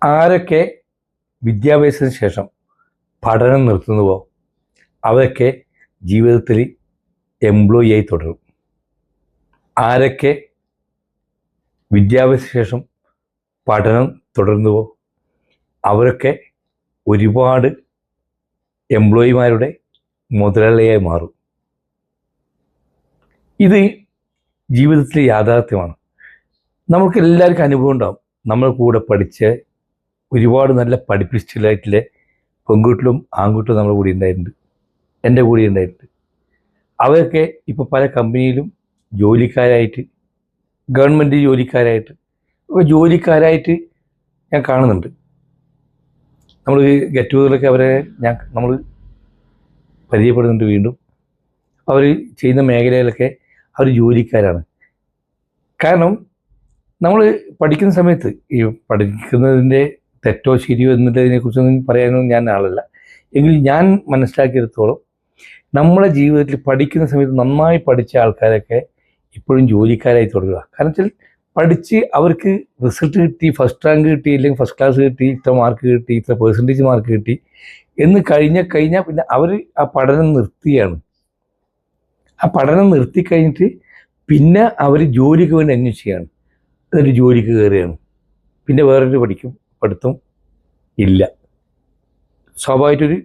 ആരൊക്കെ വിദ്യാഭ്യാസത്തിന് ശേഷം പഠനം നിർത്തുന്നുവോ അവരൊക്കെ ജീവിതത്തിൽ എംപ്ലോയി ആയി തുടരും. ആരൊക്കെ വിദ്യാഭ്യാസ ശേഷം പഠനം തുടരുന്നുവോ അവരൊക്കെ ഒരുപാട് എംപ്ലോയിമാരുടെ മുതലാളിയായി മാറും. ഇത് ജീവിതത്തിലെ യാഥാർത്ഥ്യമാണ്. നമുക്ക് എല്ലാവർക്കും അനുഭവം ഉണ്ടാകും. നമ്മൾ കൂടെ പഠിച്ച ഒരുപാട് നല്ല പഠിപ്പിസ്റ്റിലായിട്ടുള്ള പെൺകുട്ടികളും ആൺകുട്ടികളും നമ്മുടെ കൂടെ ഉണ്ടായിട്ടുണ്ട്, എൻ്റെ കൂടെ ഉണ്ടായിട്ടുണ്ട്. അവരൊക്കെ ഇപ്പോൾ പല കമ്പനിയിലും ജോലിക്കാരായിട്ട്, ഗവൺമെൻറ് ജോലിക്കാരായിട്ട്, ഇപ്പോൾ ജോലിക്കാരായിട്ട് ഞാൻ കാണുന്നുണ്ട്. നമ്മൾ ഗെറ്റ് ടുഗദറിലൊക്കെ അവരെ നമ്മൾ പരിചയപ്പെടുന്നുണ്ട്. വീണ്ടും അവർ ചെയ്യുന്ന മേഖലയിലൊക്കെ അവർ ജോലിക്കാരാണ്. കാരണം നമ്മൾ പഠിക്കുന്ന സമയത്ത് ഈ പഠിക്കുന്നതിൻ്റെ തെറ്റോ ശരിയോ എന്നതിനെക്കുറിച്ചൊന്നും പറയാനൊന്നും ഞാൻ ആളല്ല. എങ്കിൽ ഞാൻ മനസ്സിലാക്കിയെടുത്തോളം നമ്മളെ ജീവിതത്തിൽ പഠിക്കുന്ന സമയത്ത് നന്നായി പഠിച്ച ആൾക്കാരൊക്കെ ഇപ്പോഴും ജോലിക്കാരായി തുടരുക. കാരണം വെച്ചാൽ പഠിച്ച് അവർക്ക് റിസൾട്ട് കിട്ടി, ഫസ്റ്റ് റാങ്ക് കിട്ടി, അല്ലെങ്കിൽ ഫസ്റ്റ് ക്ലാസ് കിട്ടി, ഇത്ര മാർക്ക് കിട്ടി, ഇത്ര പെർസെൻറ്റേജ് മാർക്ക് കിട്ടി എന്ന് കഴിഞ്ഞാൽ പിന്നെ അവർ ആ പഠനം നിർത്തിയാണ്. ആ പഠനം നിർത്തിക്കഴിഞ്ഞിട്ട് പിന്നെ അവർ ജോലിക്ക് വേണ്ടി അന്വേഷിക്കുകയാണ്. എന്നിട്ട് ജോലിക്ക് കയറുകയാണ്. പിന്നെ വേറൊരു പഠിത്തം ഇല്ല. സ്വാഭാവികമായിട്ടൊരു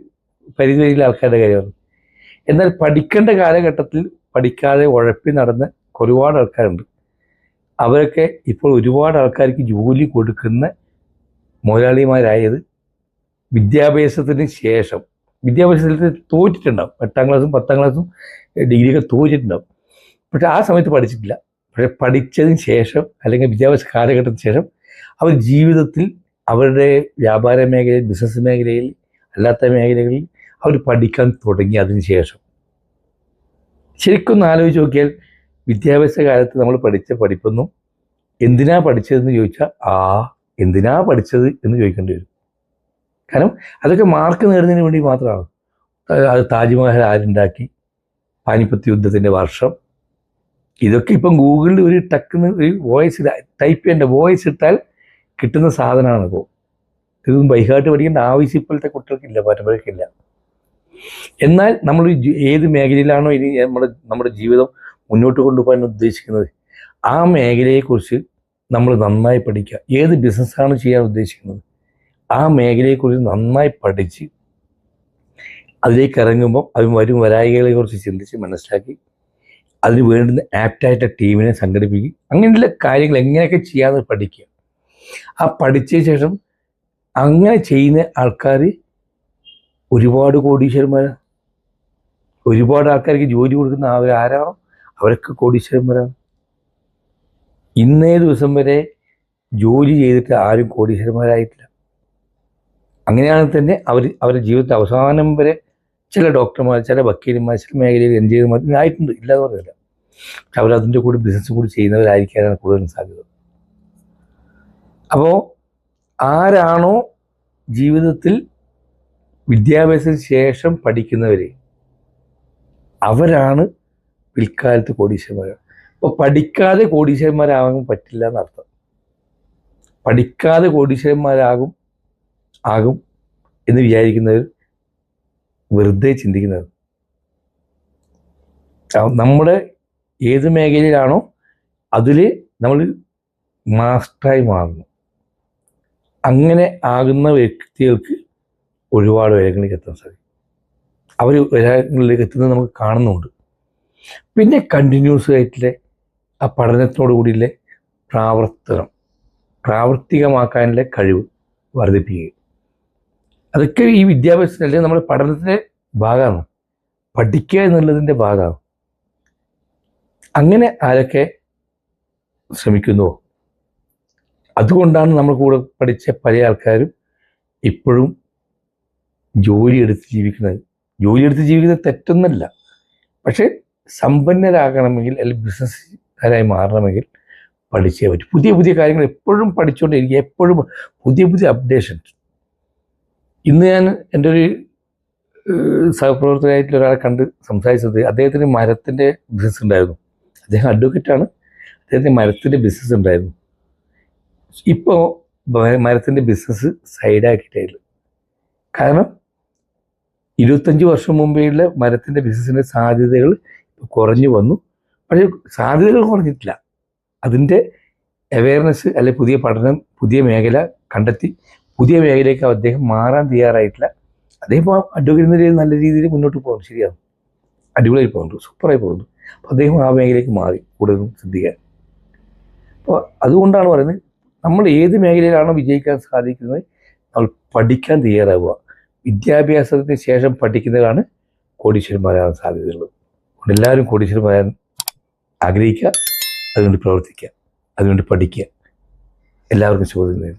പരിധി വരെയുള്ള ആൾക്കാരുടെ കാര്യമാണ്. എന്നാൽ പഠിക്കേണ്ട കാലഘട്ടത്തിൽ പഠിക്കാതെ ഉഴപ്പി നടന്ന ഒരുപാട് ആൾക്കാരുണ്ട്. അവരൊക്കെ ഇപ്പോൾ ഒരുപാട് ആൾക്കാർക്ക് ജോലി കൊടുക്കുന്ന മുതലാളിമാരായത് വിദ്യാഭ്യാസത്തിന് ശേഷം, വിദ്യാഭ്യാസത്തിൽ തോറ്റിട്ടുണ്ടാവും. 8ാം ക്ലാസ്സും 10ാം ക്ലാസ്സും ഡിഗ്രിയൊക്കെ തോറ്റിട്ടുണ്ടാവും. പക്ഷെ ആ സമയത്ത് പഠിച്ചിട്ടില്ല. പക്ഷെ പഠിച്ചതിന് ശേഷം അല്ലെങ്കിൽ വിദ്യാഭ്യാസ കാലഘട്ടത്തിന് ശേഷം അവർ ജീവിതത്തിൽ അവരുടെ വ്യാപാര മേഖലയിൽ, ബിസിനസ് മേഖലയിൽ, അല്ലാത്ത മേഖലകളിൽ അവർ പഠിക്കാൻ തുടങ്ങി. അതിന് ശേഷം ശരിക്കും ആലോചിച്ച് നോക്കിയാൽ വിദ്യാഭ്യാസ കാലത്ത് നമ്മൾ പഠിച്ച പഠിപ്പൊന്നും എന്തിനാ പഠിച്ചതെന്ന് ചോദിച്ചാൽ എന്തിനാ പഠിച്ചത് എന്ന് ചോദിക്കേണ്ടി വരും. കാരണം അതൊക്കെ മാർക്ക് നേടുന്നതിന് വേണ്ടി മാത്രമാണ്. അത് താജ്മഹൽ ആരുണ്ടാക്കി, പാനിപ്പത്ത് യുദ്ധത്തിൻ്റെ വർഷം, ഇതൊക്കെ ഇപ്പം ഗൂഗിളിൽ ഒരു ടക്കുന്ന ഒരു വോയിസ് ടൈപ്പ് ചെയ്യേണ്ട വോയിസ് ഇട്ടാൽ കിട്ടുന്ന സാധനമാണ്. ഇപ്പോൾ ഇതൊന്നും ബൈഹാർട്ട് പഠിക്കേണ്ട ആവശ്യം ഇപ്പോഴത്തെ കുട്ടികൾക്കില്ല, പരമ്പരയ്ക്കില്ല. എന്നാൽ നമ്മൾ ഏത് മേഖലയിലാണോ ഇനി നമ്മുടെ ജീവിതം മുന്നോട്ട് കൊണ്ടുപോകാൻ ഉദ്ദേശിക്കുന്നത് ആ മേഖലയെക്കുറിച്ച് നമ്മൾ നന്നായി പഠിക്കുക. ഏത് ബിസിനസ്സാണ് ചെയ്യാൻ ഉദ്ദേശിക്കുന്നത് ആ മേഖലയെക്കുറിച്ച് നന്നായി പഠിച്ച് അതിലേക്ക് ഇറങ്ങുമ്പോൾ അത് വരായികളെക്കുറിച്ച് ചിന്തിച്ച് മനസ്സിലാക്കി അതിന് വേണ്ടുന്ന ആപ്റ്റായിട്ട് ടീമിനെ സംഘടിപ്പിക്കുക. അങ്ങനെയുള്ള കാര്യങ്ങൾ എങ്ങനെയൊക്കെ ചെയ്യാതെ പഠിക്കുക. ആ പഠിച്ചതിന് ശേഷം അങ്ങനെ ചെയ്യുന്ന ആൾക്കാർ ഒരുപാട് കോടീശ്വരന്മാരാണ്. ഒരുപാട് ആൾക്കാർക്ക് ജോലി കൊടുക്കുന്ന ആരാണോ അവരൊക്കെ കോടീശ്വരന്മാരാണ്. ഇന്നേ ദിവസം വരെ ജോലി ചെയ്തിട്ട് ആരും കോടീശ്വരന്മാരായിട്ടില്ല. അങ്ങനെയാണെങ്കിൽ തന്നെ അവരുടെ ജീവിതത്തിൽ അവസാനം വരെ ചില ഡോക്ടർമാർ, ചില വക്കീലന്മാർ, ചില മേഖലയിൽ എൻജിനീയർമാർ ആയിട്ടുണ്ട്, ഇല്ലാതെ പറഞ്ഞില്ല. പക്ഷെ അവരതിൻ്റെ കൂടി ബിസിനസ് കൂടി ചെയ്യുന്നവരായിരിക്കാനാണ് കൂടുതലും സാധ്യത. അപ്പോൾ ആരാണോ ജീവിതത്തിൽ വിദ്യാഭ്യാസത്തിന് ശേഷം പഠിക്കുന്നവർ അവരാണ് പിൽക്കാലത്ത് കോടീശ്വരന്മാർ. അപ്പോൾ പഠിക്കാതെ കോടീശ്വരന്മാരാകാൻ പറ്റില്ല എന്നർത്ഥം. പഠിക്കാതെ കോടീശ്വരന്മാരാകും എന്ന് വിചാരിക്കുന്നവർ വെറുതെ ചിന്തിക്കുന്നത്. നമ്മുടെ ഏത് മേഖലയിലാണോ അതിൽ നമ്മൾ മാസ്റ്ററായി മാറുന്നു. അങ്ങനെ ആകുന്ന വ്യക്തികൾക്ക് ഒരുപാട് ഉയരങ്ങളിലേക്ക് എത്താൻ സാധിക്കും. അവർ ഉയരങ്ങളിലേക്ക് എത്തുന്നത് നമുക്ക് കാണുന്നുണ്ട്. പിന്നെ കണ്ടിന്യൂസ് ആയിട്ടുള്ള ആ പഠനത്തോടു കൂടിയുള്ള പ്രാവർത്തികമാക്കാനുള്ള കഴിവ് വർദ്ധിപ്പിക്കുക. അതൊക്കെ ഈ വിദ്യാഭ്യാസത്തിൽ അല്ലെങ്കിൽ നമ്മുടെ പഠനത്തിൻ്റെ ഭാഗമാണ്. പഠിക്കുക എന്നുള്ളതിൻ്റെ ഭാഗമാണ്. അങ്ങനെ ആരൊക്കെ ശ്രമിക്കുന്നുവോ അതുകൊണ്ടാണ് നമ്മൾ കൂടെ പഠിച്ച പല ആൾക്കാരും ഇപ്പോഴും ജോലിയെടുത്ത് ജീവിക്കുന്നത് തെറ്റൊന്നല്ല. പക്ഷേ സമ്പന്നരാകണമെങ്കിൽ അല്ലെങ്കിൽ ബിസിനസ്സുകാരായി മാറണമെങ്കിൽ പഠിച്ചേ പറ്റും. പുതിയ കാര്യങ്ങൾ എപ്പോഴും പഠിച്ചുകൊണ്ടിരിക്കുക, എപ്പോഴും പുതിയ അപ്ഡേഷൻസ്. ഇന്ന് ഞാൻ എൻ്റെ ഒരു സഹപ്രവർത്തകരായിട്ടുള്ള ഒരാളെ കണ്ട് സംസാരിച്ചത് അദ്ദേഹത്തിന് മരത്തിൻ്റെ ബിസിനസ് ഉണ്ടായിരുന്നു. അദ്ദേഹം അഡ്വക്കേറ്റാണ്. അദ്ദേഹത്തിന് മരത്തിൻ്റെ ബിസിനസ് ഉണ്ടായിരുന്നു. ഇപ്പോൾ മരത്തിൻ്റെ ബിസിനസ് സൈഡാക്കിയിട്ടായിരുന്നു. കാരണം 25 വർഷം മുമ്പേയുള്ള മരത്തിൻ്റെ ബിസിനസ്സിൻ്റെ സാധ്യതകൾ കുറഞ്ഞു വന്നു. പക്ഷേ സാധ്യതകൾ കുറഞ്ഞിട്ടില്ല. അതിൻ്റെ അവയർനെസ് അല്ലെ പുതിയ പഠനം, പുതിയ മേഖല കണ്ടെത്തി പുതിയ മേഖലയ്ക്ക് അദ്ദേഹം മാറാൻ തയ്യാറായിട്ടില്ല. അദ്ദേഹം അഡ്വക്കേറ്റ് രീതിയിൽ നല്ല രീതിയിൽ മുന്നോട്ട് പോകുന്നു. ശരിയാണ്, അടിപൊളിയായി പോകുന്നുണ്ട്, സൂപ്പറായി പോകുന്നു. അപ്പോൾ അദ്ദേഹം ആ മേഖലയ്ക്ക് മാറി കൂടുതലും ശ്രദ്ധിക്കാൻ. അപ്പോൾ അതുകൊണ്ടാണ് പറയുന്നത്, നമ്മൾ ഏത് മേഖലയിലാണോ വിജയിക്കാൻ സാധിക്കുന്നത് നമ്മൾ പഠിക്കാൻ തയ്യാറാവുക. വിദ്യാഭ്യാസത്തിന് ശേഷം പഠിക്കുന്നതാണ് കോടീശ്വരന്മാരാകാൻ സാധ്യതയുള്ളത്. അതുകൊണ്ട് എല്ലാവരും കോടീശ്വരന്മാരാൻ ആഗ്രഹിക്കുക, അതിനുവേണ്ടി പ്രവർത്തിക്കുക, അതിനുവേണ്ടി പഠിക്കുക. എല്ലാവർക്കും ശുഭദിനം.